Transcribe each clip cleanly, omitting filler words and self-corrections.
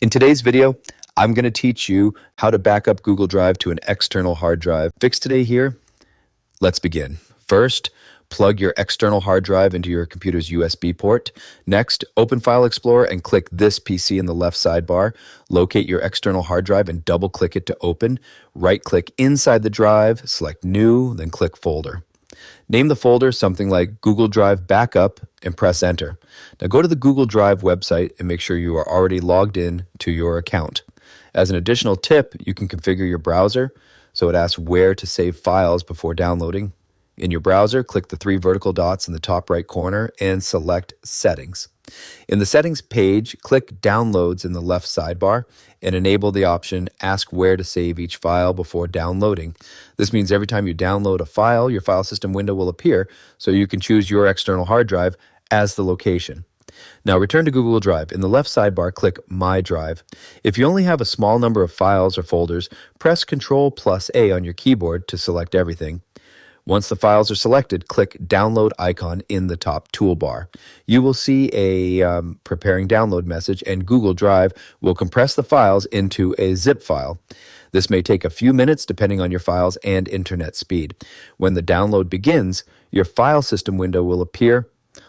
In today's video, I'm going to teach you how to back up Google Drive to an external hard drive. Fix today here. Let's begin. First, plug your external hard drive into your computer's USB port. Next, open File Explorer and click this PC in the left sidebar. Locate your external hard drive and double-click it to open. Right-click inside the drive, select New, then click Folder. Name the folder something like Google Drive Backup and press Enter. Now go to the Google Drive website and make sure you are already logged in to your account. As an additional tip, you can configure your browser so it asks where to save files before downloading. In your browser, click the three vertical dots in the top right corner and select Settings. In the Settings page, click Downloads in the left sidebar and enable the option Ask where to save each file before downloading. This means every time you download a file, your file system window will appear so you can choose your external hard drive as the location. Now return to Google Drive. In the left sidebar, click My Drive. If you only have a small number of files or folders, press Ctrl+A on your keyboard to select everything. Once the files are selected, click Download icon in the top toolbar. You will see a preparing download message, and Google Drive will compress the files into a zip file. This may take a few minutes depending on your files and internet speed. When the download begins, your file system window will appear.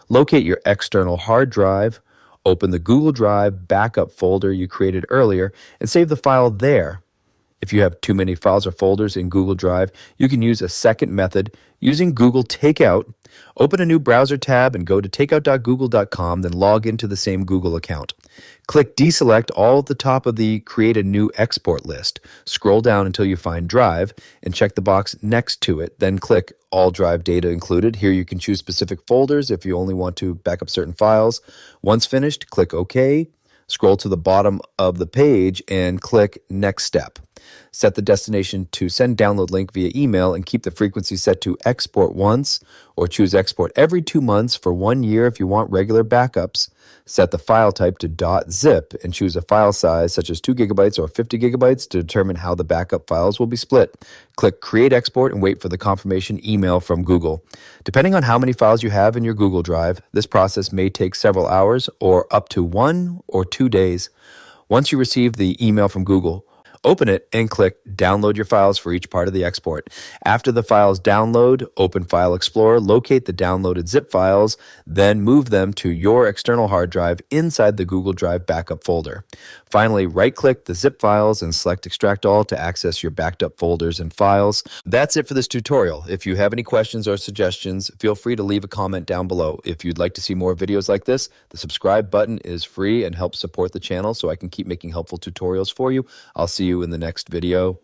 Locate your external hard drive, open the Google Drive backup folder you created earlier, and save the file there. If you have too many files or folders in Google Drive, you can use a second method using Google Takeout. Open a new browser tab and go to takeout.google.com, then log into the same Google account. Click Deselect all at the top of the Create a New Export list. Scroll down until you find Drive and check the box next to it. Then click All Drive Data Included. Here you can choose specific folders if you only want to back up certain files. Once finished, click OK. Scroll to the bottom of the page and click Next Step. Set the destination to send download link via email and keep the frequency set to export once, or choose export every 2 months for 1 year if you want regular backups. Set the file type to .zip and choose a file size such as 2 gigabytes or 50 gigabytes to determine how the backup files will be split. Click Create Export and wait for the confirmation email from Google. Depending on how many files you have in your Google Drive, this process may take several hours or up to 1 or 2 days. Once you receive the email from Google, open it and click Download your files for each part of the export. After the files download, open File Explorer, locate the downloaded zip files, then move them to your external hard drive inside the Google Drive backup folder. Finally, right-click the zip files and select Extract All to access your backed up folders and files. That's it for this tutorial. If you have any questions or suggestions, feel free to leave a comment down below. If you'd like to see more videos like this, the subscribe button is free and helps support the channel so I can keep making helpful tutorials for you. I'll see you in the next video.